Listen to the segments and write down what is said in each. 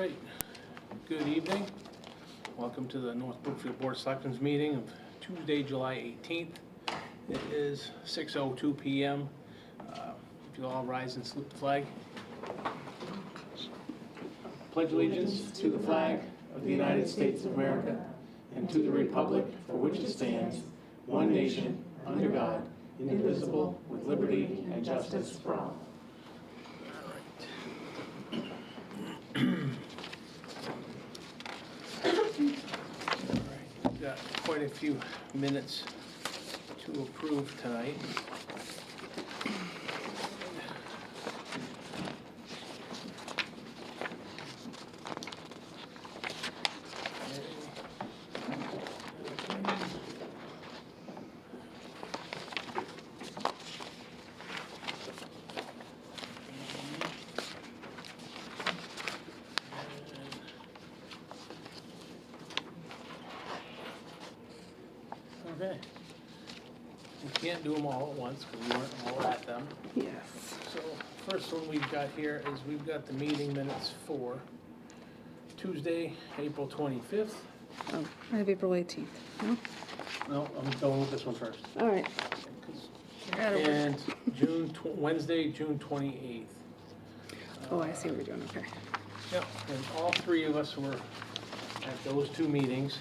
right, good evening. Welcome to the North Brookfield Board of Selectmen's meeting of Tuesday, July 18th. It is 6:02 p.m. If you'll all rise and salute the flag. Pledge allegiance to the flag of the United States of America and to the republic for which it stands, one nation, under God, indivisible, with liberty and justice for all. We've got quite a few minutes to approve tonight. Okay. We can't do them all at once because we weren't all at them. Yes. So first one we've got here is we've got the meeting minutes for Tuesday, April 25th. Oh, I have April 18th. No? No, I'm going with this one first. All right. And Wednesday, June 28th. Oh, I see what we're doing. Okay. Yep, and all three of us were at those two meetings.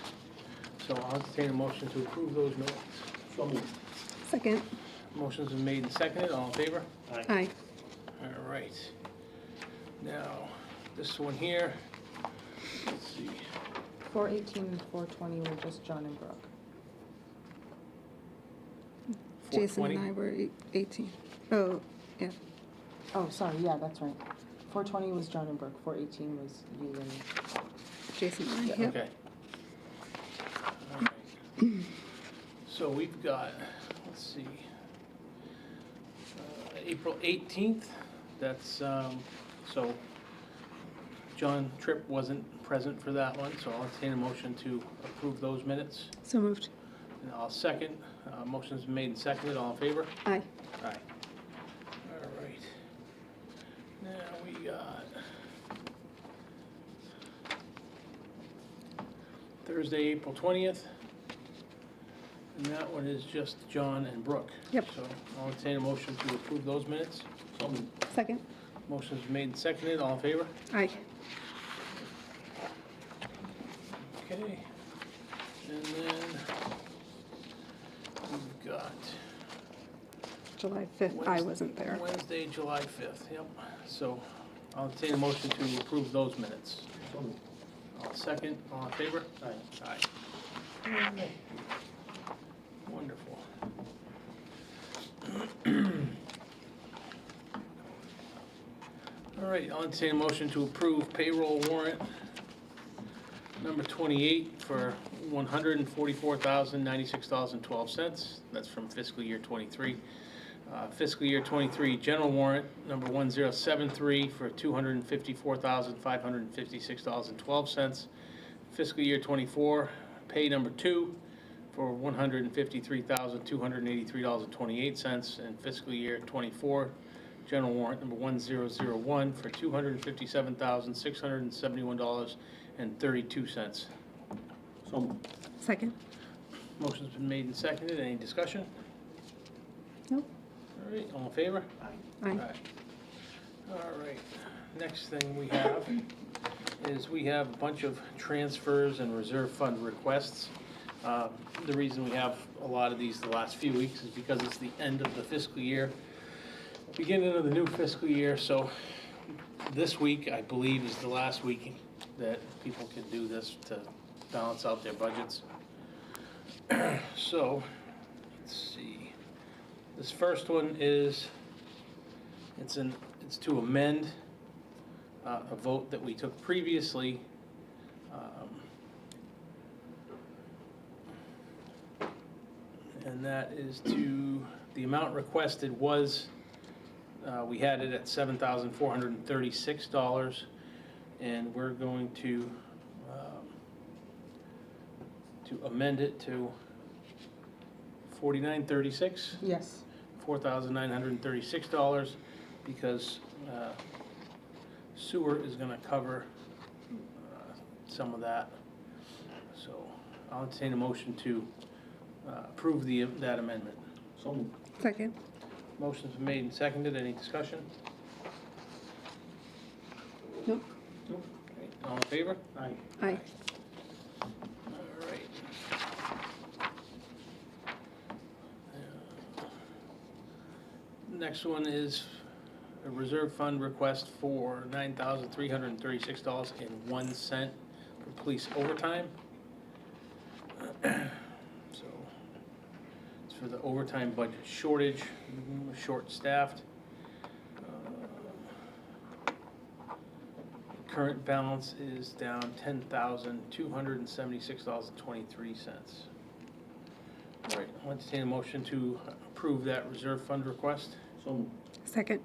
So I'll entertain a motion to approve those minutes. So moved. Second. Motion's been made and seconded. All in favor? Aye. All right. Now, this one here, let's see. 418 and 420 were just John and Brooke. Jason 420? and I were 18. Oh, yeah. Oh, sorry, yeah, that's right. 420 was John and Brooke, 418 was you and... Jason and I. Yeah. Yep. Okay. All right. So we've got, let's see, April 18th, that's, so John Tripp wasn't present for that one, so I'll entertain a motion to approve those minutes. So moved. And I'll second. Motion's been made and seconded. All in favor? Aye. Aye. All right. Now we got Thursday, April 20th. And that one is just John and Brooke. Yep. So I'll entertain a motion to approve those minutes. So Second. motion's made and seconded. All in favor? Aye. Okay. And then we've got July 5th. I wasn't there. Wednesday, July 5th, yep. So I'll entertain a motion to approve those minutes. I'll second. All in favor? Aye. Aye. Wonderful. All right, I'll entertain a motion to approve payroll warrant number 28 for $144,096.12. That's from fiscal year 23. Fiscal year 23 general warrant number 1073 for $254,556.12. Fiscal year 24 pay number 2 for $153,283.28, and fiscal year 24 general warrant number 1001 for $257,671.32. So Second. motion's been made and seconded. Any discussion? Nope. All right, all in favor? Aye. All right, next thing we have is we have a bunch of transfers and reserve fund requests. The reason we have a lot of these the last few weeks is because it's the end of the fiscal year, beginning of the new fiscal year. So this week, I believe, is the last week that people can do this to balance out their budgets. So, let's see. This first one is, it's to amend a vote that we took previously. And that is to, the amount requested was, we had it at $7,436, and we're going to amend it to $49.36. Yes. $4,936, because sewer is gonna cover some of that. So I'll entertain a motion to approve that amendment. So moved. Second. Motion's been made and seconded. Any discussion? Nope. Nope. Okay, all in favor? Aye. Aye. All right. Next one is a reserve fund request for $9,336.01 for police overtime. So it's for the overtime budget shortage, short-staffed. Current balance is down $10,276.23. All right, I'll entertain a motion to approve that reserve fund request. So moved. Second.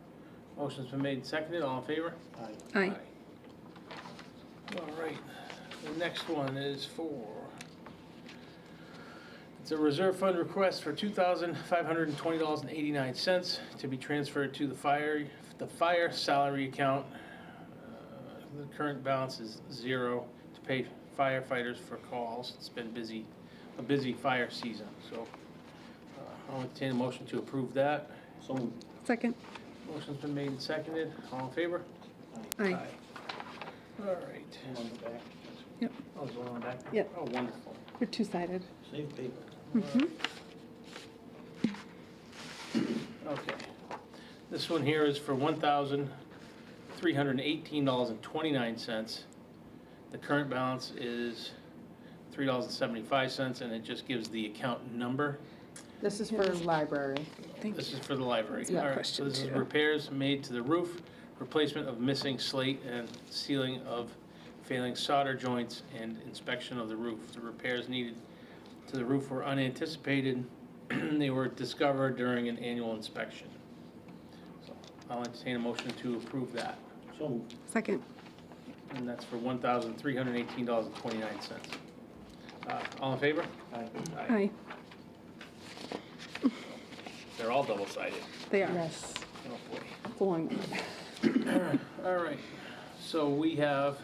Motion's been made and seconded, all in favor? Aye. Aye. All right, the next one is it's a reserve fund request for $2,520.89 to be transferred to the fire salary account. The current balance is $0 to pay firefighters for calls. It's been a busy fire season, so I'll entertain a motion to approve that. So moved. Second. Motion's been made and seconded. All in favor? Aye. All right. One on the back. Yep. Oh, there's one on the back? Yep. Oh, wonderful. We're two-sided. Save paper. Mm-hmm. Okay. This one here is for $1,318.29. The current balance is $3.75, and it just gives the account number. This is for library. This is for the library. Yeah, All right, question so this is two. repairs made to the roof, replacement of missing slate and sealing of failing solder joints, and inspection of the roof. The repairs needed to the roof were unanticipated. They were discovered during an annual inspection. So I'll entertain a motion to approve that. So moved. Second. And that's for $1,318.29. All in favor? Aye. Aye. They're all double-sided. They are. Yes. Oh, boy. It's a long one. All right, so we have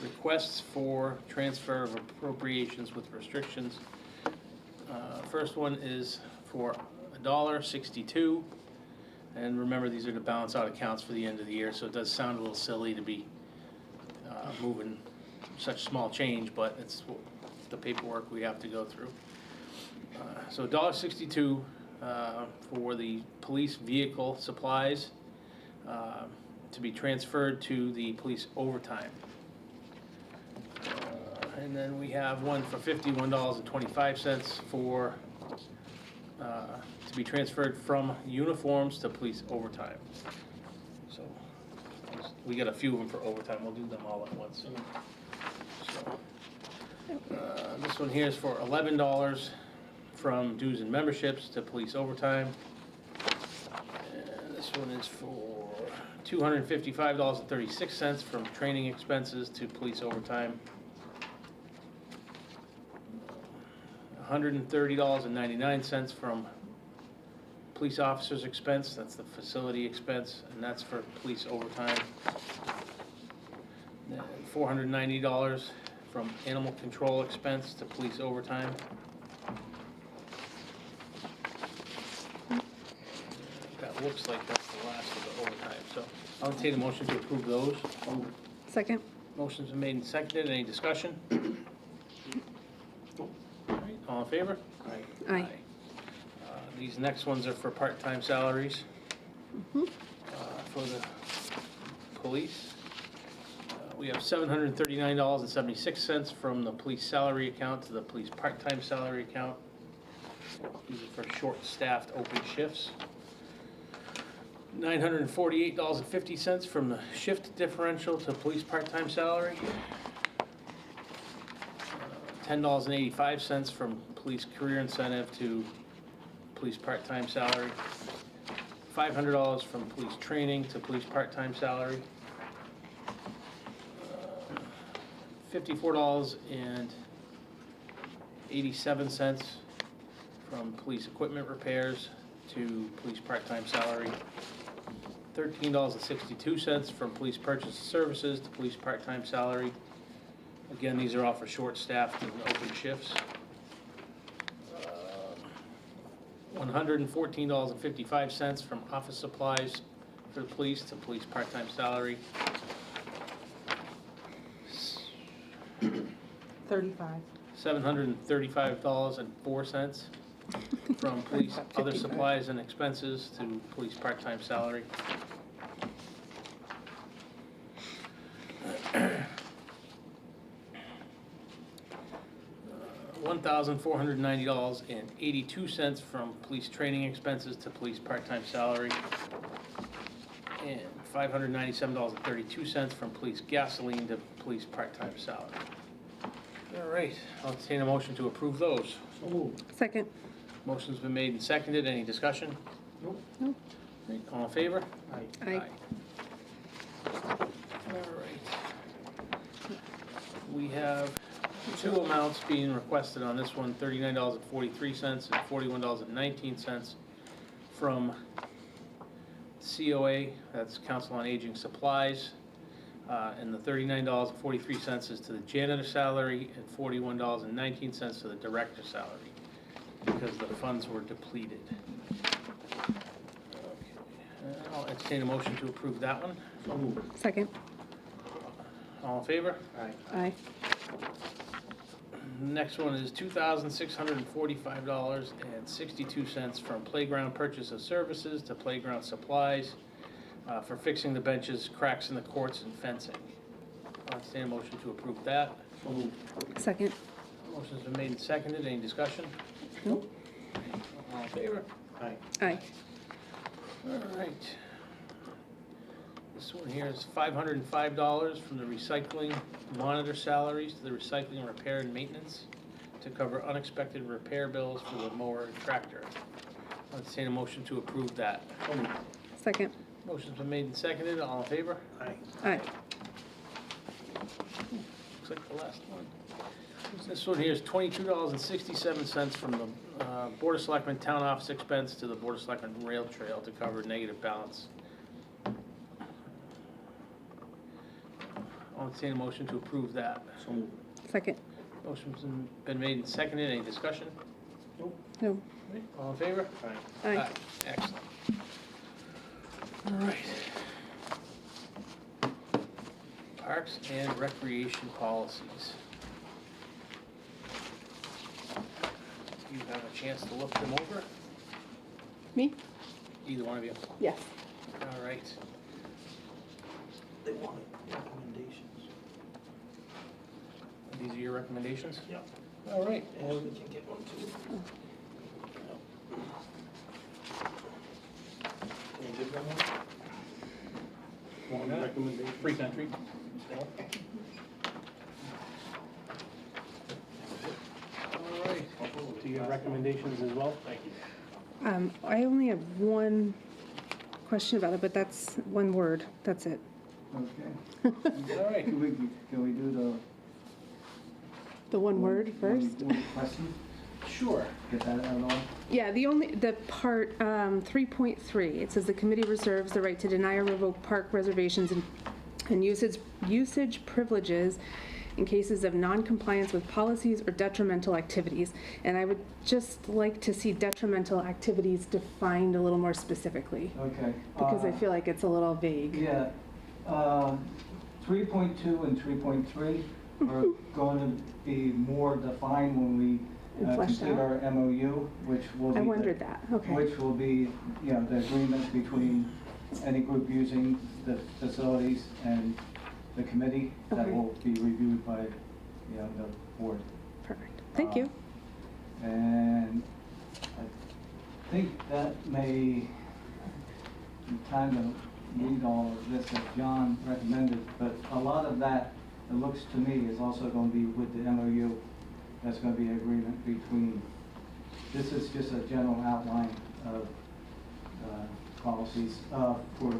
requests for transfer of appropriations with restrictions. First one is for $1.62, and remember, these are to balance out accounts for the end of the year, so it does sound a little silly to be moving such small change, but it's the paperwork we have to go through. So $1.62 for the police vehicle supplies to be transferred to the police overtime. And then we have one for $51.25 for, to be transferred from uniforms to police overtime. So we got a few of them for overtime, we'll do them all at once. So, this one here is for $11 from dues and memberships to police overtime. And this one is for $255.36 from training expenses to police overtime. $130.99 from police officers' expense, that's the facility expense, and that's for police overtime. Then $490 from animal control expense to police overtime. That looks like that's the last of the overtime, so I'll entertain a motion to approve those. Second. Motion's been made and seconded, any discussion? All right, all in favor? Aye. These next ones are for part-time salaries Mhm. for the police. We have $739.76 from the police salary account to the police part-time salary account. These are for short-staffed open shifts. $948.50 from the shift differential to police part-time salary. $10.85 from police career incentive to police part-time salary. $500 from police training to police part-time salary. $54.87 from police equipment repairs to police part-time salary. $13.62 from police purchase services to police part-time salary. Again, these are all for short-staffed and open shifts. $114.55 from office supplies for the police to police part-time salary. 35. $735.04 from police other 55. supplies and expenses to police part-time salary. $1,490.82 from police training expenses to police part-time salary. And $597.32 from police gasoline to police part-time salary. All right, I'll entertain a motion to approve those. Second. Motion's been made and seconded. Any discussion? Nope. Right, all in favor? Aye. All right. We have two amounts being requested on this one, $39.43 and $41.19 from COA, that's Council on Aging Supplies, and the $39.43 is to the janitor salary and $41.19 to the director salary, because the funds were depleted. Okay. I'll entertain a motion to approve that one. Second. All in favor? Aye. Next one is $2,645.62 from playground purchase of services to playground supplies for fixing the benches, cracks in the courts, and fencing. I'll entertain a motion to approve that. Second. Motion's been made and seconded. Any discussion? Nope. All in favor? Aye. All right. This one here is $505 from the recycling monitor salaries to the recycling repair and maintenance to cover unexpected repair bills for the mower and tractor. I'll entertain a motion to approve that. Second. Motion's been made and seconded. All in favor? Aye. Looks like the last one. This one here is $22.67 from the Board of Selectmen town office expense to the Board of Selectmen rail trail to cover negative balance. I'll entertain a motion to approve that. Second. Motion's been made and seconded. Any discussion? No. All in favor? Aye. Excellent. All right. Parks and recreation policies. Do you have a chance to look them over? Me? Either one of you? Yes. All right. They wanted recommendations. These are your recommendations? Yep. All right. And we can get one too. Can you give them one? One recommendation. Free country. Still? All right. Do you have recommendations as well? Thank you. I only have one question about it, but that's one word. That's it. Okay. All right. Can we do The one word the first? one question? Sure. Get that out on? Yeah, the part 3.3, it says the committee reserves the right to deny or revoke park reservations and usage privileges in cases of non-compliance with policies or detrimental activities. And I would just like to see detrimental activities defined a little more specifically, Okay. because I feel like it's a little vague. Yeah. 3.2 and 3.3 are going to be more defined when we And fleshed complete out? our MOU, which will be. I wondered that, okay. Which will be, you know, the agreement between any group using the facilities and the committee that Okay. will be reviewed by, you know, the board. Perfect. Thank you. And I think that may kind of read all of this that John recommended, but a lot of that, it looks to me, is also going to be with the MOU. That's going to be an agreement between, this is just a general outline of policies for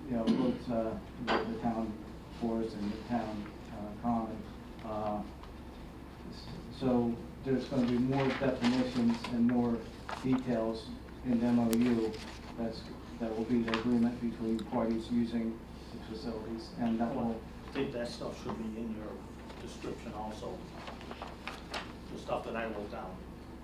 you know, both the town forest and the town common. So there's going to be more definitions and more details in the MOU, that will be the agreement between parties using the facilities, and that will, I think that stuff should be in your description also. The stuff that I wrote down,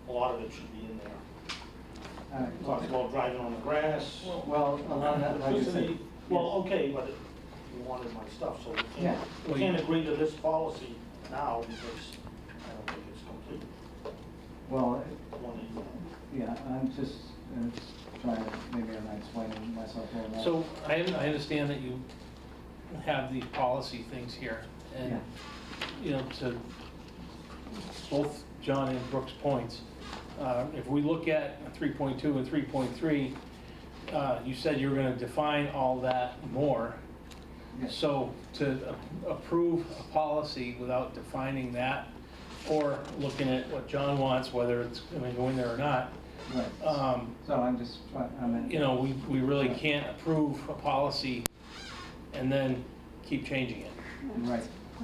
a lot of it should be in there. It talks about driving on the grass. well, a lot of that, like I said. Electricity. Well, okay, but you wanted my stuff, so Yeah. we can't agree to this policy now because I don't think it's complete. Well, One email. yeah, I'm just trying to, maybe I'm not explaining myself well enough. So I understand that you have these policy things here, and, Yeah. you know, to both John and Brooke's points, if we look at 3.2 and 3.3, you said you were gonna define all that more. Yes. So to approve a policy without defining that, or looking at what John wants, whether it's gonna go in there or not, Right. So I'm just trying, I mean. you know, we really can't approve a policy and then keep changing it. Right,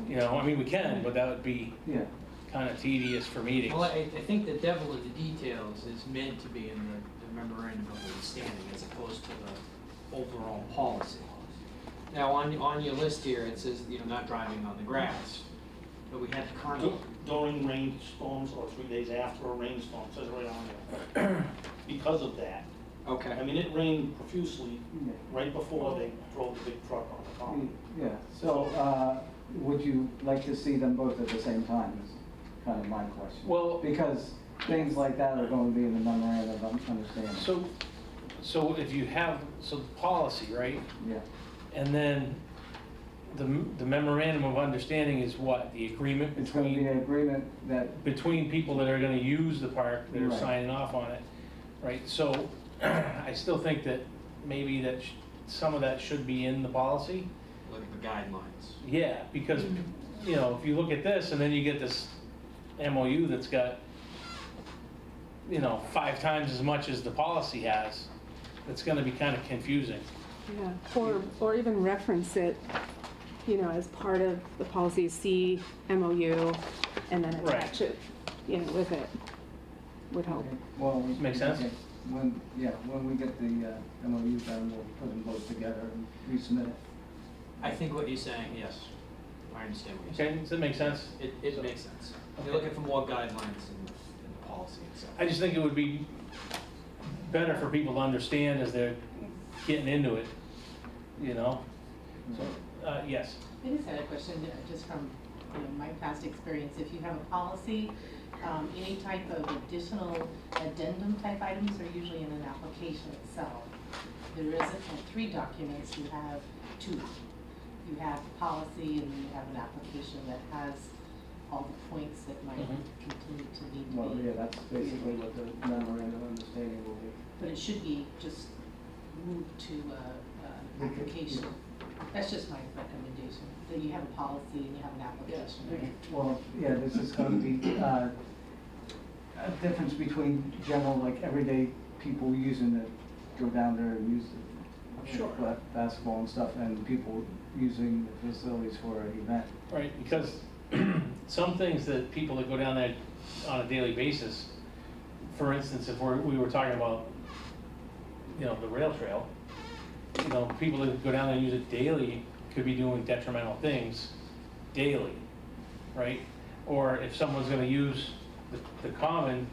You know, I mean, we can, but that would be yeah, kind of tedious for meetings. Well, I think the devil in the details is meant to be in the memorandum of understanding as opposed to the overall policy. Now, on your list here, it says, you know, not driving on the grass, but we had the carnival. During rainstorms or 3 days after a rainstorm, it says right on there. Because of that. I Okay. mean, it rained profusely yeah. right before they drove the big truck on the common. Yeah, so, would you like to see them both at the same time is kind of my question. Well, Because things like that are going to be in the memorandum of understanding. so if you have, so the policy, right? Yeah, And then the memorandum of understanding is what? The agreement it's going to be an agreement that, between people that are gonna use the park, that are Right. signing off on it, right? So I still think that maybe that some of that should be in the policy. Like the guidelines. Yeah, because, you know, if you look at this and then you get this MOU that's got, you know, 5 times as much as the policy has, it's gonna be kind of confusing. Yeah, or even reference it, you know, as part of the policy, C, MOU, and then Right. attach it, you know, with it, would help. well. Make sense? okay. When we get the MOU done, we'll put them both together and resubmit it. I think what you're saying, yes. I understand what you're saying. Okay, does that make sense? It makes sense. Okay. You're looking for more guidelines in the policy itself. I just think it would be better for people to understand as they're getting into it, you know? So, yes. I just had a question, just from, you know, my past experience. If you have a policy, any type of additional addendum type items are usually in an application itself. There isn't in 3 documents, you have 2. You have the policy and you have an application that has all the points that might Mhm. continue to need to Well, be. yeah, that's basically what the memorandum of understanding will be. But it should be just moved to We could- application. That's just my recommendation, that you have a policy and you have an application. Well, yeah, this is going to be a difference between general, like, everyday people using it, go down there and use it. Sure. Basketball and stuff, and people using the facilities for an event. Right, because some things that people that go down there on a daily basis, for instance, if we were talking about, you know, the rail trail, you know, people that go down there and use it daily could be doing detrimental things daily, right? Or if someone's gonna use the common,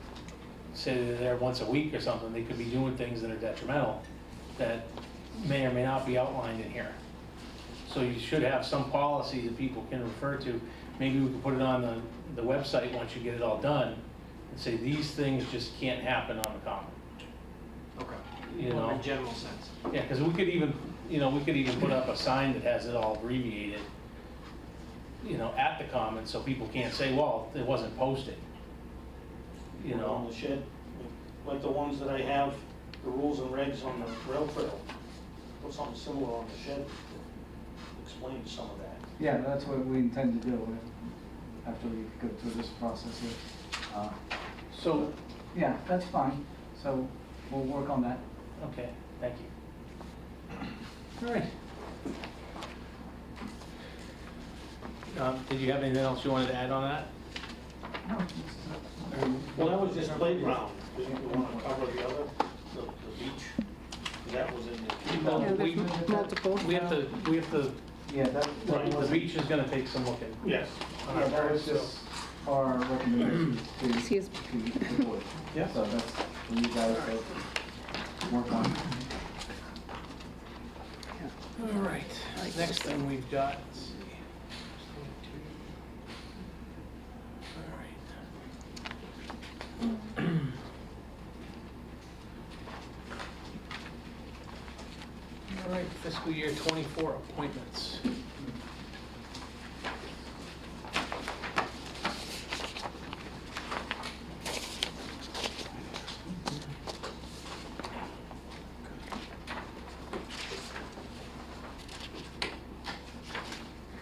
say they're there once a week or something, they could be doing things that are detrimental that may or may not be outlined in here. So you should have some policy that people can refer to. Maybe we can put it on the website once you get it all done and say, these things just can't happen on the common. Okay. You More in know? a general sense. Yeah, because we could even, you know, we could even put up a sign that has it all abbreviated, you know, at the common, so people can't say, well, it wasn't posted. You On know, the shed, like the ones that I have, the rules and regs on the rail trail. Put something similar on the shed, explain some of that. Yeah, that's what we intend to do after we go through this process here. so, Yeah, that's fine, so we'll work on that. okay, thank you. All right. Did you have anything else you wanted to add on that? Well, that was just playground. Did you want to cover the other, the Well, Yeah, we, there's multiple. we have to, Yeah, the beach is gonna take some looking. Yes. yeah, that was just our recommendation to Excuse me. the board. Yeah. So that's for you guys to work on. All right, next thing we've got, let's see. All right. All right, fiscal year '24 appointments.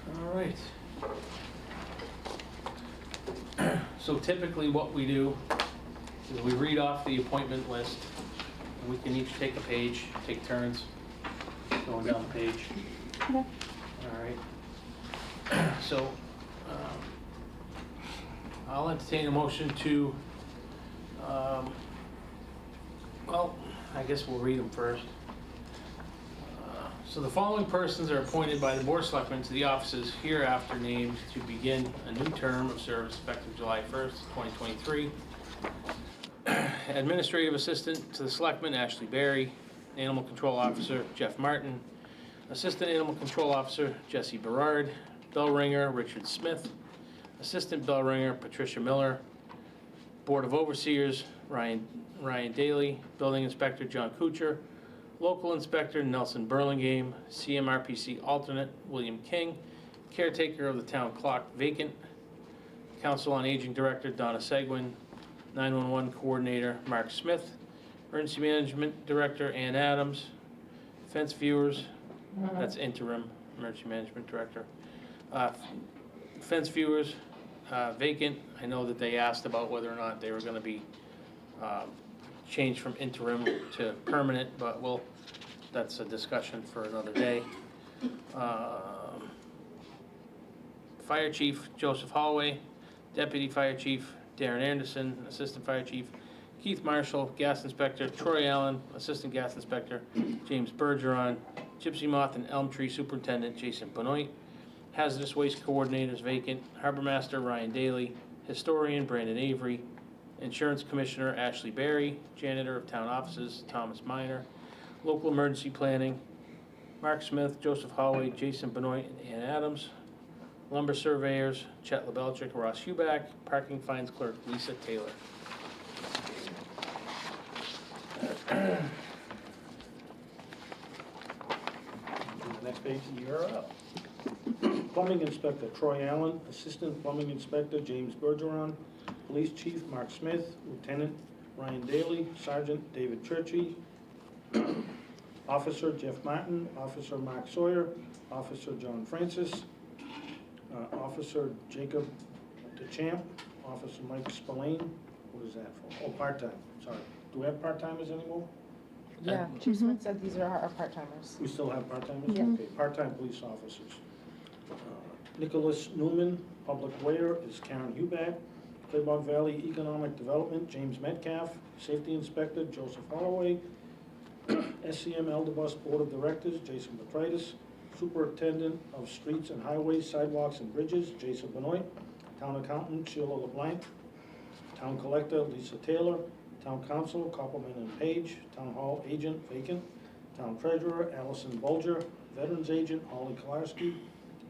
All right. So typically what we do is we read off the appointment list, and we can each take a page, take turns, going down the page. Okay. All right. So, I'll entertain a motion to, well, I guess we'll read them first. So the following persons are appointed by the Board of Selectmen to the offices hereafter named to begin a new term of service effective July 1st, 2023. Administrative Assistant to the Selectmen, Ashley Berry. Animal Control Officer, Jeff Martin. Assistant Animal Control Officer, Jesse Berard. Bell Ringer, Richard Smith. Assistant Bell Ringer, Patricia Miller. Board of Overseers, Ryan Daly. Building Inspector, John Kuchar. Local Inspector, Nelson Burlingame. CMRPC Alternate, William King. Caretaker of the Town Clock, vacant. Council on Aging Director, Donna Seguin. 911 Coordinator, Mark Smith. Emergency Management Director, Ann Adams. Fence Viewers, that's interim Emergency Management Director. Fence Viewers, vacant. I know that they asked about whether or not they were gonna be changed from interim to permanent, but that's a discussion for another day. Fire Chief, Joseph Holloway. Deputy Fire Chief, Darren Anderson. Assistant Fire Chief, Keith Marshall. Gas Inspector, Troy Allen. Assistant Gas Inspector, James Bergeron. Gypsy Moth and Elm Tree Superintendent, Jason Benoit. Hazardous Waste Coordinators, vacant. Harbor Master, Ryan Daly. Historian, Brandon Avery. Insurance Commissioner, Ashley Berry. Janitor of Town Offices, Thomas Minor. Local Emergency Planning, Mark Smith, Joseph Holloway, Jason Benoit, and Ann Adams. Lumber Surveyors, Chet LaBelchick, Ross Huback. Parking Fines Clerk, Lisa Taylor. The next page, you're up. Plumbing Inspector Troy Allen, Assistant Plumbing Inspector James Bergeron, Police Chief Mark Smith, Lieutenant Ryan Daly, Sergeant David Churchy, Officer Jeff Martin, Officer Mark Sawyer, Officer John Francis, Officer Jacob DeChamp, Officer Mike Spillane. What is that for? Oh, part-time, sorry. Do we have part-timers anymore? Yeah, Chief Smith said these are our part-timers. We still have part-timers? Yeah. Okay, part-time police officers. Nicholas Newman, Public Waiter is Karen Huback. Quabog Valley Economic Development, James Metcalf. Safety Inspector, Joseph Holloway. SCM Eldebus Board of Directors, Jason Petritis. Superintendent of Streets and Highways, Sidewalks and Bridges, Jason Benoit. Town Accountant, Sheila LeBlanc. Town Collector, Lisa Taylor. Town Council, Copeland and Page. Town Hall Agent, vacant. Town Treasurer, Allison Bulger. Veterans Agent, Holly Kolarski.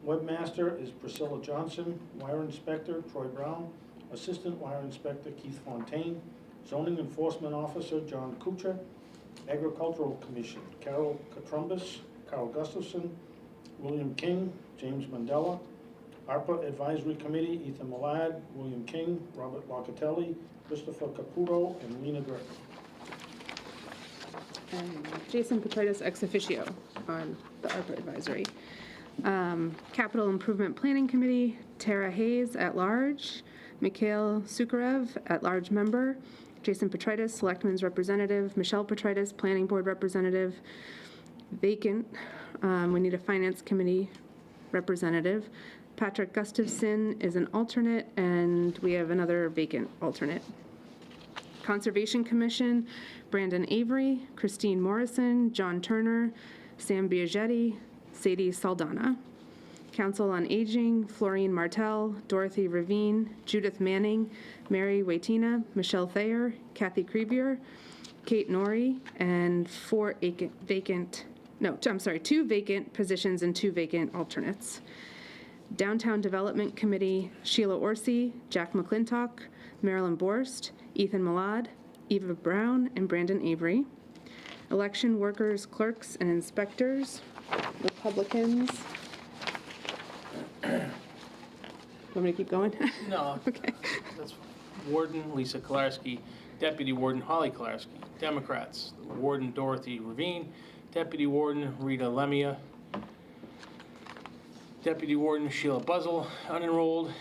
Webmaster is Priscilla Johnson. Wire Inspector, Troy Brown. Assistant Wire Inspector, Keith Fontaine. Zoning Enforcement Officer, John Kuchar. Agricultural Commission, Carol Katrumbis, Carl Gustafson, William King, James Mandela. ARPA Advisory Committee, Ethan Malad, William King, Robert Locatelli, Christopher Caputo, and Lena Griffin. And Jason Petritis ex officio on the ARPA advisory. Capital Improvement Planning Committee, Tara Hayes at large. Mikhail Sukharev at large member. Jason Petritis, Selectmen's representative. Michelle Petritis, Planning Board representative. Vacant. We need a Finance Committee representative. Patrick Gustafson is an alternate, and we have another vacant alternate. Conservation Commission, Brandon Avery, Christine Morrison, John Turner, Sam Biagetti, Sadie Saldana. Council on Aging, Florine Martel, Dorothy Ravine, Judith Manning, Mary Waitina, Michelle Thayer, Kathy Crevier, Kate Norrie, and two vacant positions and 2 vacant alternates. Downtown Development Committee, Sheila Orsi, Jack McClintock, Marilyn Borst, Ethan Malad, Eva Brown, and Brandon Avery. Election Workers, Clerks, and Inspectors, Republicans. Want me to keep going? No, Okay. that's Warden Lisa Kolarski, Deputy Warden Holly Kolarski. Democrats, Warden Dorothy Ravine, Deputy Warden Rita Lemia, Deputy Warden Sheila Buzzell, unenrolled,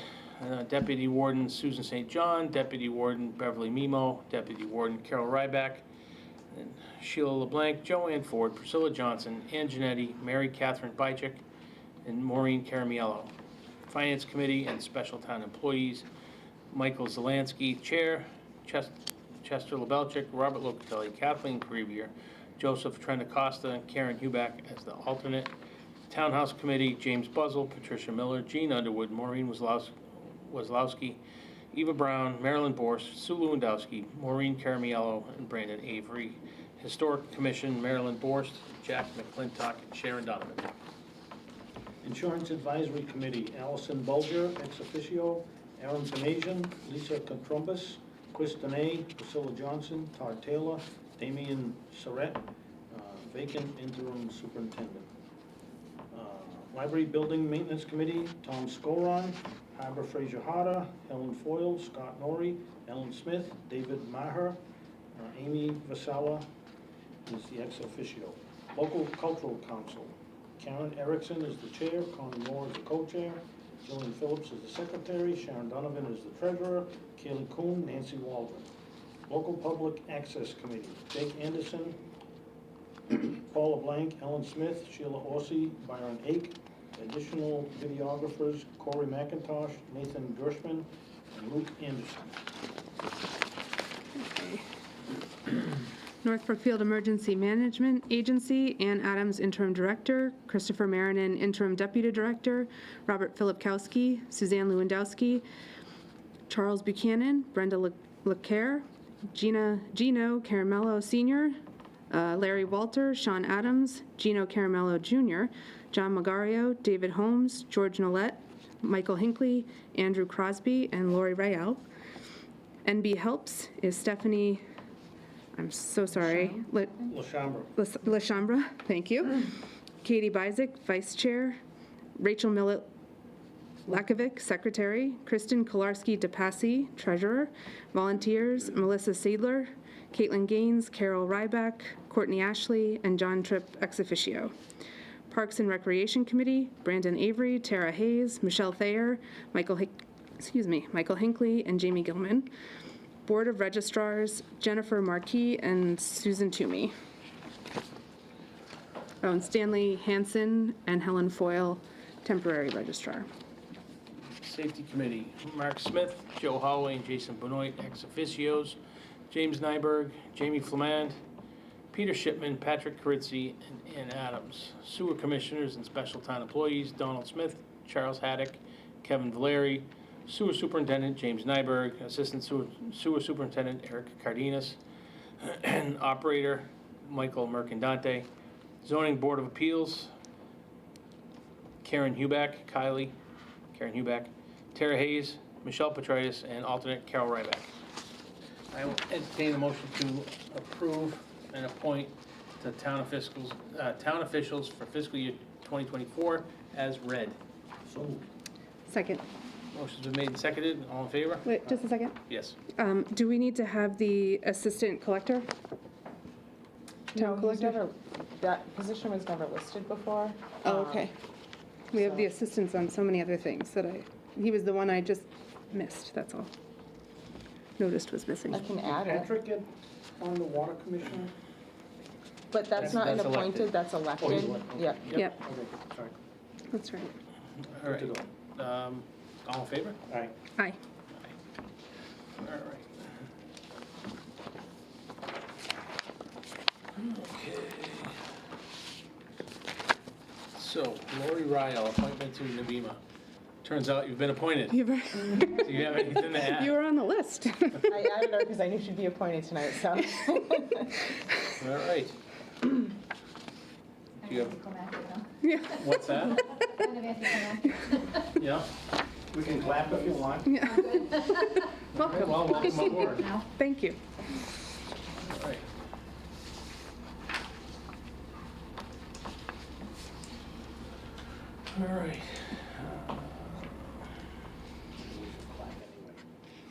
Deputy Warden Susan St. John, Deputy Warden Beverly Mimo, Deputy Warden Carol Ryback, and Sheila LeBlanc, Joanne Ford, Priscilla Johnson, Ann Genetti, Mary Catherine Bychik, and Maureen Caramiello. Finance Committee and Special Town Employees, Michael Zelansky, Chair, Chester Lebelchik, Robert Locatelli, Kathleen Crevier, Joseph Trendacosta, and Karen Huback as the alternate. Townhouse Committee, James Buzzell, Patricia Miller, Jean Underwood, Maureen Wazlowski, Eva Brown, Marilyn Borst, Sue Lewandowski, Maureen Caramiello, and Brandon Avery. Historic Commission, Marilyn Borst, Jack McClintock, and Sharon Donovan. Insurance Advisory Committee, Allison Bulger, ex officio, Aaron Panasian, Lisa Contrumbus, Chris Dene, Priscilla Johnson, Todd Taylor, Damian Surratt, vacant interim superintendent. Library Building Maintenance Committee, Tom Scoron, Barbara Fraser Harder, Helen Foyle, Scott Norrie, Ellen Smith, David Maher, Amy Vasella is the ex officio. Local Cultural Council, Karen Erickson is the chair, Connie Moore is the co-chair, Jillian Phillips is the secretary, Sharon Donovan is the treasurer, Kaylee Kuhn, Nancy Waldron. Local Public Access Committee, Jake Anderson, Paula Blank, Ellen Smith, Sheila Orsi, Byron Ake. Additional videographers, Corey McIntosh, Nathan Gershman, and Luke Anderson. North Brookfield Emergency Management Agency, Ann Adams, Interim Director, Christopher Marinan, Interim Deputy Director, Robert Filipkowski, Suzanne Lewandowski, Charles Buchanan, Brenda LeCaire, Gino Caramello Sr., Larry Walter, Sean Adams, Gino Caramello Jr., John Magario, David Holmes, George Nolet, Michael Hinckley, Andrew Crosby, and Lori Rayel. NB Helps is Stephanie, I'm so sorry, LaChambre, thank you. Katie Bizik, Vice Chair, Rachel Millett Lakovic, Secretary, Kristen Kolarski DePassi, Treasurer, Volunteers, Melissa Sadler, Caitlin Gaines, Carol Ryback, Courtney Ashley, and John Tripp, ex officio. Parks and Recreation Committee, Brandon Avery, Tara Hayes, Michelle Thayer, Michael Hinckley, and Jamie Gilman. Board of Registrars, Jennifer Marquis and Susan Toomey. Oh, and Stanley Hansen and Helen Foyle, temporary registrar. Safety Committee, Mark Smith, Joe Holloway, and Jason Benoit, ex officios, James Nyberg, Jamie Flamand, Peter Shipman, Patrick Carizzi, and Ann Adams. Sewer Commissioners and Special Town Employees, Donald Smith, Charles Haddock, Kevin Valeri, Sewer Superintendent James Nyberg, Assistant Sewer Superintendent Eric Cardenas, and Operator Michael Mercandante. Zoning Board of Appeals, Karen Huback, Tara Hayes, Michelle Petritis, and alternate Carol Ryback. I will entertain a motion to approve and appoint the town officials for fiscal year 2024 as read. So moved. Second. Motion's been made and seconded. All in favor? Wait, just a second. Yes. Do we need to have the assistant collector? No, Town he's collector? never, that position was never listed before. Oh, okay. We have the assistants on so many other things that he was the one I just missed, that's all. Noticed was missing. I can add it, Patrick get on the Water Commissioner? but that's not an That's elected. appointed, that's Oh, he's elected. elected. Yep. Yep, Okay, sorry. that's right. All right. Good to go. All in favor? All right. Aye. All right. So, Lori Ryle, appointment to Nabima. Turns out you've been appointed. You Do you have anything to add? were on the list. I added her because I knew she'd be appointed tonight, so. All right. Do you have, Yeah. what's that? Yeah? We can clap if you want. Yeah. Okay, Welcome. well, welcome aboard. Thank you. All right. All right.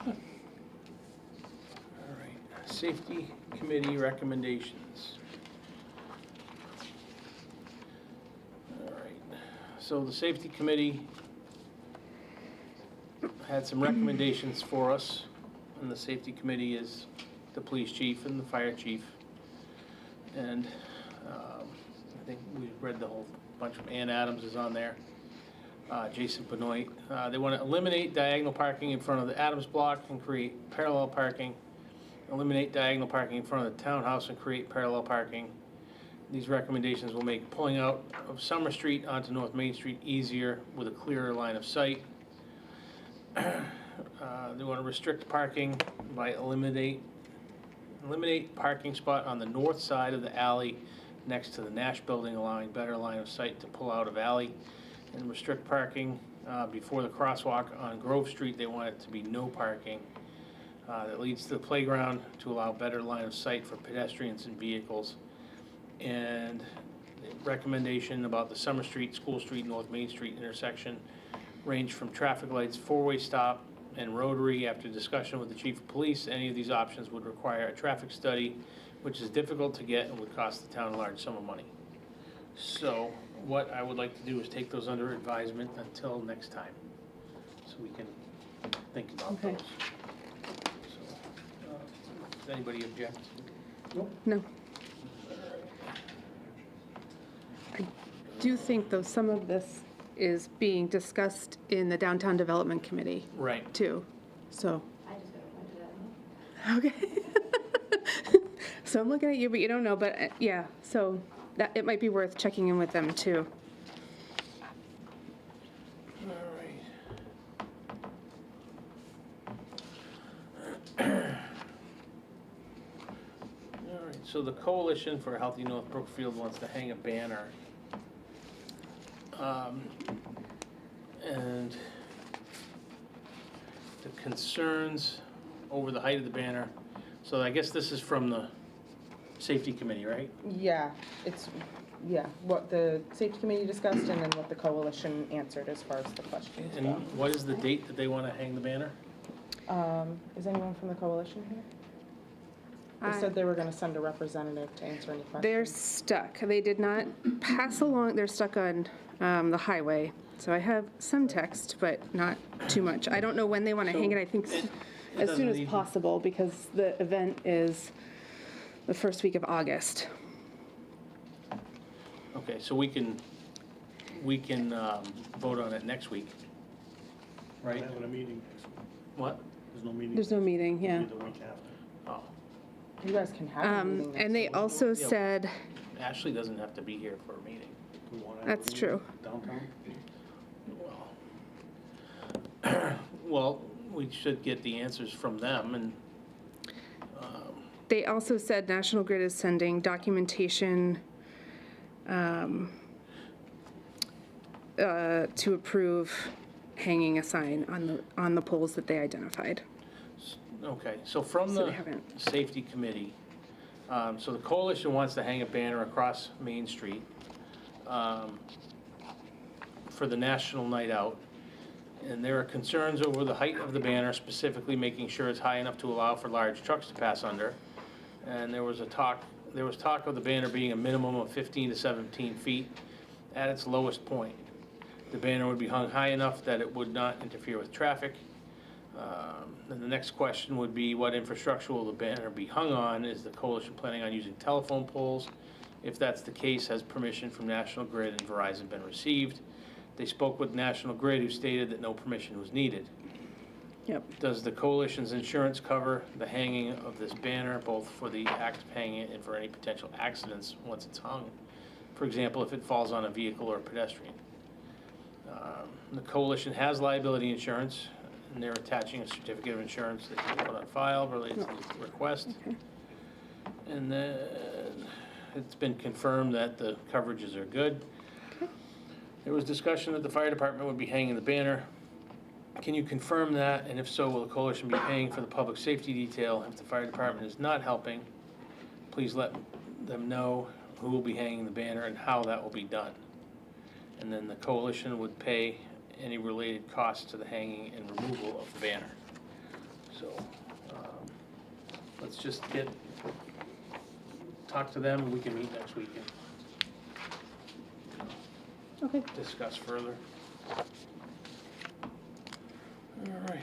All right, safety committee recommendations. All right, so the safety committee had some recommendations for us, and the safety committee is the police chief and the fire chief. And I think we read the whole bunch of, Ann Adams is on there, Jason Benoit. They want to eliminate diagonal parking in front of the Adams block and create parallel parking. Eliminate diagonal parking in front of the townhouse and create parallel parking. These recommendations will make pulling out of Summer Street onto North Main Street easier with a clearer line of sight. They want to restrict parking by eliminate parking spot on the north side of the alley next to the Nash building, allowing better line of sight to pull out of alley. And restrict parking before the crosswalk on Grove Street. They want it to be no parking. That leads to the playground to allow better line of sight for pedestrians and vehicles. And the recommendation about the Summer Street, School Street, North Main Street intersection range from traffic lights, four-way stop, and rotary. After discussion with the chief of police, any of these options would require a traffic study, which is difficult to get and would cost the town a large sum of money. So what I would like to do is take those under advisement until next time, so we can think about Okay. those. So, does anybody object? No. I do think, though, some of this is being discussed in the Downtown Development Committee, Right. too, so. I just got appointed that. Okay. So I'm looking at you, but you don't know, but yeah, so that, it might be worth checking in with them, too. All right, so the Coalition for a Healthy North Brookfield wants to hang a banner. And the concerns over the height of the banner, so I guess this is from the safety committee, right? Yeah, what the safety committee discussed and then what the coalition answered as far as the questions And go. what is the date that they want to hang the banner? Is anyone from the coalition here? They said they were gonna send a representative to answer any questions. They're stuck. They did not pass along, they're stuck on the highway. So I have some text, but not too much. I don't know when they want to hang it. I think It as soon doesn't as need- possible, because the event is the first week of August. Okay, so we can vote on it next week, We're right? having a meeting next week. What? There's no meeting. There's no meeting, yeah. It'll be the week after. Oh, You guys can have a meeting next And they week. also Yeah. said, Ashley doesn't have to be here for a meeting. We wanna have a That's meeting true. Downtown? Well, we should get the answers from them, and, they also said National Grid is sending documentation to approve hanging a sign on the poles that they identified. okay, so from So the they haven't. safety committee, so the coalition wants to hang a banner across Main Street for the National Night Out. And there are concerns over the height of the banner, specifically making sure it's high enough to allow for large trucks to pass under. And there was talk of the banner being a minimum of 15 to 17 feet at its lowest point. The banner would be hung high enough that it would not interfere with traffic. Then the next question would be, what infrastructure will the banner be hung on? Is the coalition planning on using telephone poles? If that's the case, has permission from National Grid and Verizon been received? They spoke with National Grid, who stated that no permission was needed. Yep. Does the coalition's insurance cover the hanging of this banner, both for the act of hanging it and for any potential accidents once it's hung? for example, if it falls on a vehicle or pedestrian. The coalition has liability insurance, and they're attaching a certificate of insurance they can put on file related to the request. Okay. And then it's been confirmed that the coverages are good. Okay. There was discussion that the fire department would be hanging the banner. Can you confirm that, and if so, will the coalition be paying for the public safety detail? If the fire department is not helping, please let them know who will be hanging the banner and how that will be done. And then the coalition would pay any related costs to the hanging and removal of the banner. So, let's just talk to them, and we can meet next week Okay. and discuss further. All right.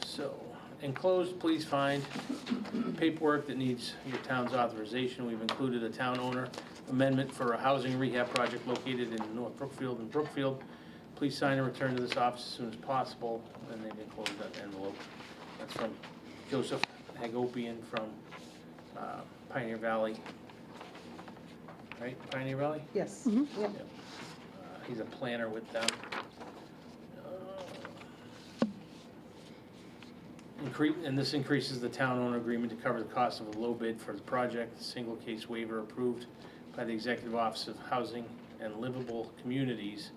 So, enclosed, please find paperwork that needs your town's authorization. We've included a town owner amendment for a housing rehab project located in North Brookfield and Brookfield. Please sign and return to this office as soon as possible, and they've enclosed that envelope. That's from Joseph Hagopian from Pioneer Valley. Right, Pioneer Valley? Yes. Mhm. Yep. Yep. He's a planner with them. And this increases the town owner agreement to cover the cost of a low bid for the project, single case waiver approved by the Executive Office of Housing and Livable Communities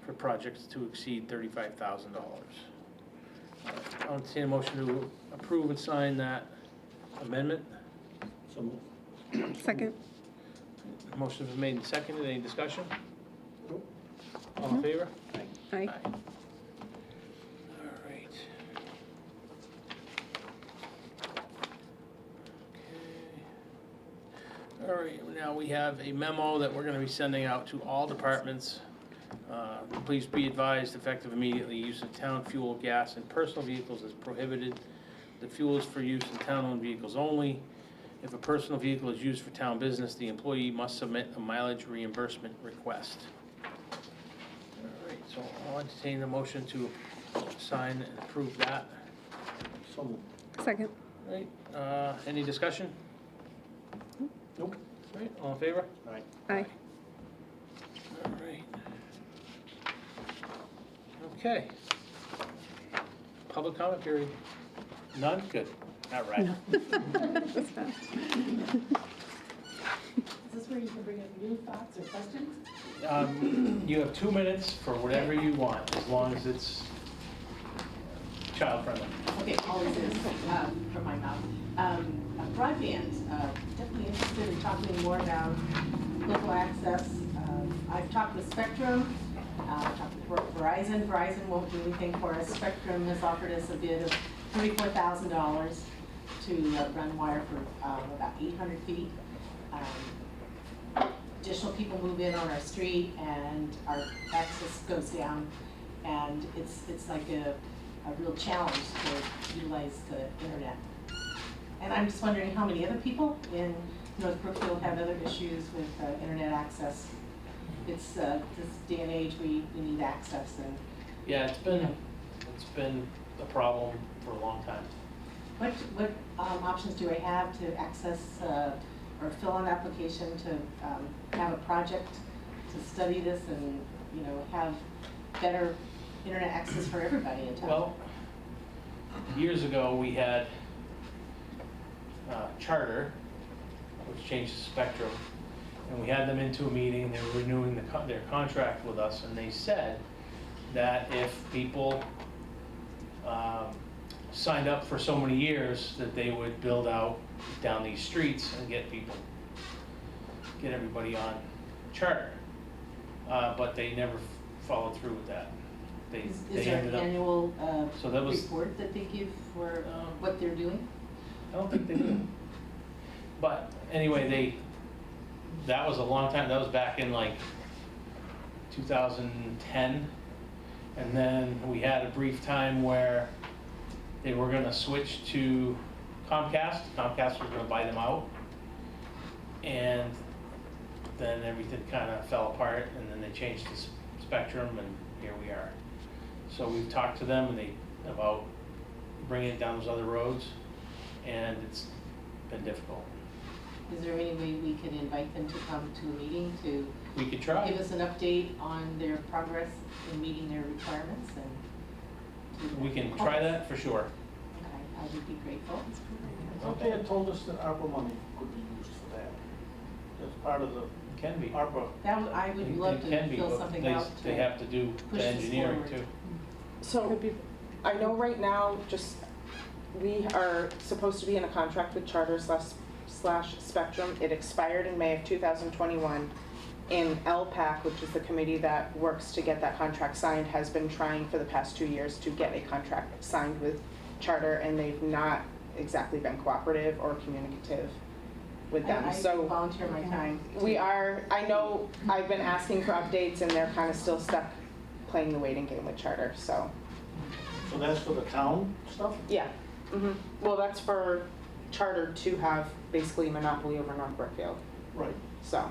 for projects to exceed $35,000. I'll entertain a motion to approve and sign that amendment. So moved. Second. Motion's been made and seconded. Any discussion? Nope. All in favor? Aye. All right. Okay. All right, now we have a memo that we're gonna be sending out to all departments. Please be advised, effective immediately, use of town fuel, gas, and personal vehicles is prohibited. The fuel is for use in town-owned vehicles only. If a personal vehicle is used for town business, the employee must submit a mileage reimbursement request. All right, so I'll entertain the motion to sign and approve that. So moved. Second. All right, any discussion? Nope. All right, all in favor? Aye. Aye. All right. Okay. Public comment period. None? Good. All right. That's fast. Is this where you can bring up new thoughts or questions? You have 2 minutes for whatever you want, as long as it's child-friendly. Okay, always is, from my mouth. Broadband, definitely interested in talking more about local access. I've talked with Spectrum, I've talked with Verizon. Verizon won't do anything for us. Spectrum has offered us a bid of $34,000 to run wire for about 800 feet. Additional people move in on our street and our access goes down, and it's like a real challenge to utilize the internet. And I'm just wondering how many other people in North Brookfield have other issues with internet access. It's this day and age, we need access, and Yeah, it's been a problem for a long time. what options do I have to access or fill an application to have a project to study this and, you know, have better internet access for everybody in town? Well, years ago, we had Charter, which changed the Spectrum, and we had them into a meeting. They were renewing their contract with us, and they said that if people signed up for so many years, that they would build out down these streets and get everybody on Charter. But they never followed through with that. Is They there an ended up. annual So that was. report that they give for what they're doing? I don't think they do. But anyway, that was a long time, that was back in like 2010. And then we had a brief time where they were gonna switch to Comcast. Comcast was gonna buy them out. And then everything kind of fell apart, and then they changed to Spectrum, and here we are. So we've talked to them about bringing it down those other roads, and it's been difficult. Is there any way we could invite them to come to a meeting to We could try. give us an update on their progress in meeting their requirements and? to- We can try that for sure. Okay, I would be grateful. I thought they had told us that ARPA money could be used for that. As part of the Can be. ARPA. That would, I would love It to can be, fill but something out to. they have to do push the this engineering forward. too. So, I know right now, just, we are supposed to be in a contract with Charter slash Spectrum. It expired in May of 2021. And LPAC, which is the committee that works to get that contract signed, has been trying for the past 2 years to get a contract signed with Charter, and they've not exactly been cooperative or communicative with them. I So volunteer my time. we are, I know, I've been asking for updates, and they're kind of still stuck playing the waiting game with Charter, so. So that's for the town stuff? Yeah, well, that's for Charter to have basically monopoly over North Brookfield, Right. so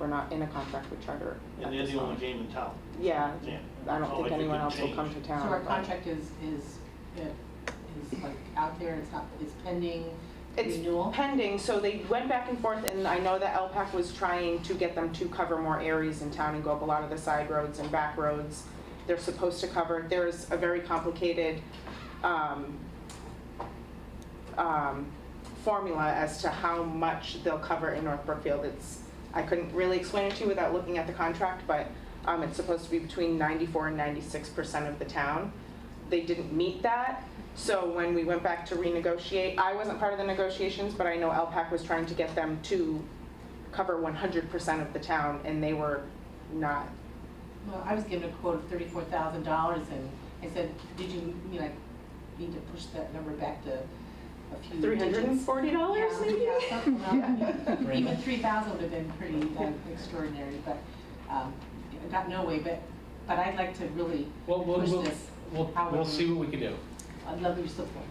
we're not in a contract with Charter. And at they're this the only moment. game in town. Yeah, Yeah. I don't It's not think like it anyone can else will come change. to town. So our but- contract is like out there, it's not, it's pending It's renewal? pending, so they went back and forth, and I know that LPAC was trying to get them to cover more areas in town and go up a lot of the side roads and back roads. They're supposed to cover, there's a very complicated formula as to how much they'll cover in North Brookfield. I couldn't really explain it to you without looking at the contract, but it's supposed to be between 94 and 96% of the town. They didn't meet that, so when we went back to renegotiate, I wasn't part of the negotiations, but I know LPAC was trying to get them to cover 100% of the town, and they were not. Well, I was given a quote of $34,000, and I said, did you, like, need to push that number back to a few digits? $340 maybe? Yeah, something around that. Right. Even 3,000 would have been pretty extraordinary, but I got no way, but I'd like to really push this. We'll see what we can do. I'd love your support.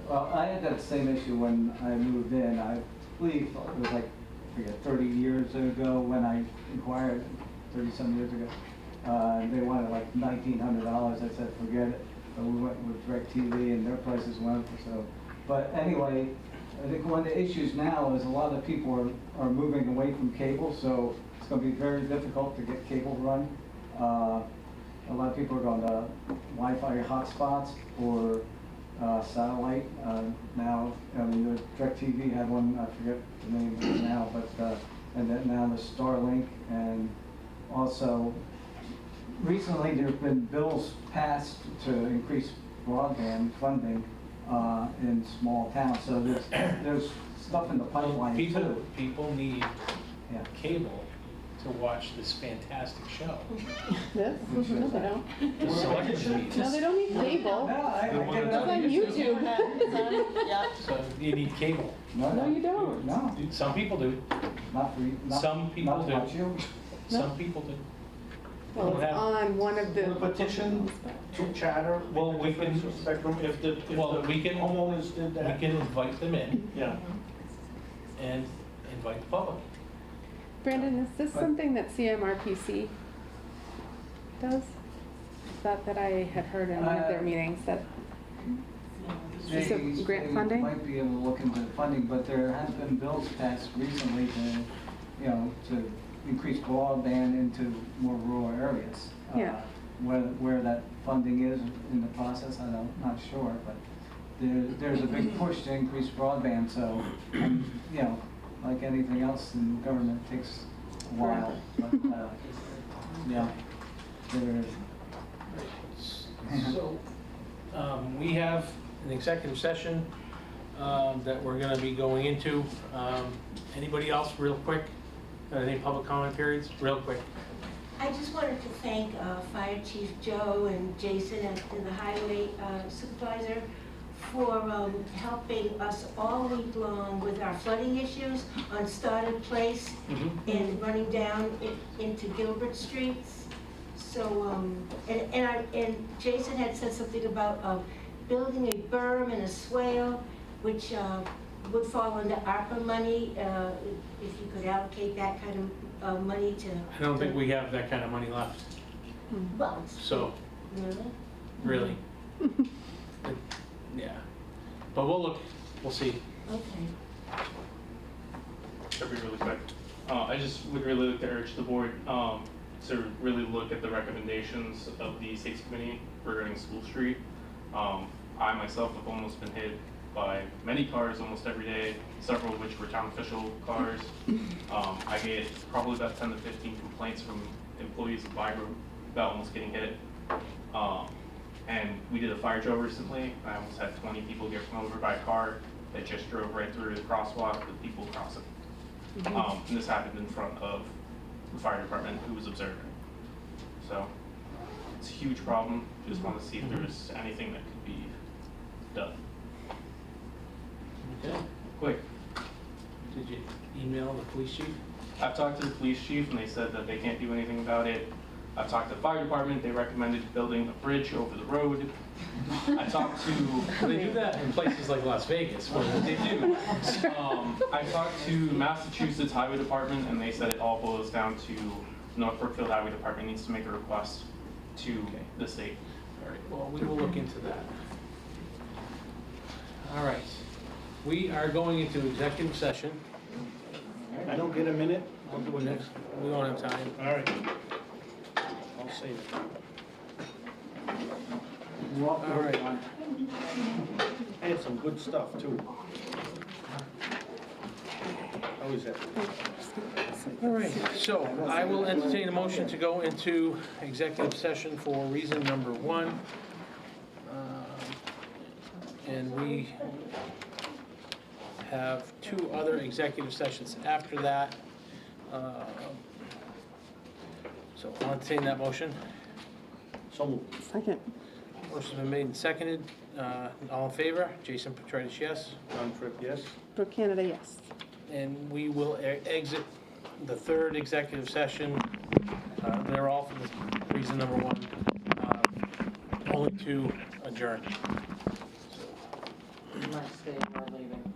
Well, I had that same issue when I moved in. I believe it was like, I forget, 30 years ago when I inquired, 30-some years ago. They wanted like $1,900. I said, forget it. So we went with DirecTV and their prices went up. So, but anyway, I think one of the issues now is a lot of people are moving away from cable, so it's going to be very difficult to get cable run. A lot of people are going to Wi-Fi hotspots or satellite. Now, I mean, the DirecTV had one, I forget the name of it now, but, and then now the Starlink, and also recently there's been bills passed to increase broadband funding in small towns, so there's stuff in the pipeline too. People need Yeah. cable to watch this fantastic show. This? Which No, is- they don't. The Selectmen meetings. No, they don't need cable. No, I The one get it that's It's on on YouTube. YouTube. So you need cable. No, you don't. No, Some people do. not for you. not- Some people not to do. watch you. Some people do. Well, it's on one of the. Will the petition to Charter? Well, we can- Spectrum, if the Well, we can- homeowners did We that? can invite them in Yeah. and invite the public. Brandon, is this something that CMRPC does? That I had heard in one of their meetings, that, Is it grant funding? They might be able to look into the funding, but there has been bills passed recently to, you know, to increase broadband into more rural areas. Yeah. Where that funding is in the process, I'm not sure, but there's a big push to increase broadband, so, you know, like anything else in government, it takes a while, but, yeah, there, So, we have an executive session that we're gonna be going into. Anybody else, real quick? Any public comment periods, real quick? I just wanted to thank Fire Chief Joe and Jason and the highway supervisor for helping us all week long with our flooding issues on Stoddard Place and running down into Gilbert Streets. So, and Jason had said something about building a berm and a swale, which would fall under ARPA money, if you could allocate that kind of money to. I don't think we have that kind of money left, Well, so, really? really. But we'll see. Okay. I'll be really quick. I just would really like to urge the board to really look at the recommendations of the safety committee regarding School Street. I myself have almost been hit by many cars almost every day, several of which were town official cars. I get probably about 10 to 15 complaints from employees of my group about almost getting hit. And we did a fire drill recently. I almost had 20 people get run over by a car that just drove right through the crosswalk with people crossing. And this happened in front of the fire department who was observing. So it's a huge problem. Just want to see if there's anything that could be done. Okay. Quick. Did you email the police chief? I've talked to the police chief and they said that they can't do anything about it. I've talked to the fire department. They recommended building a bridge over the road. I talked to... They do that in places like Las Vegas. Where They do. I talked to Massachusetts Highway Department and they said it all boils down to North Brookfield Highway Department needs to make a request to the state. All right, well, we will look into that. All right, we are going into executive session. I don't get a minute, I'll do it We next. don't have time. All right. I'll save it. Well, All right. I had some good stuff too. How is that? All right, so I will entertain a motion to go into executive session for reason number 1. And we have 2 other executive sessions after that. So I'll entertain that motion. So moved. Second. Motion's been made and seconded. All in favor? Jason Petrides, yes. John Tripp, yes? Brooke Canada, yes. And we will exit the 3rd executive session. They're all for the reason number 1, only to adjourn. Must say we're leaving.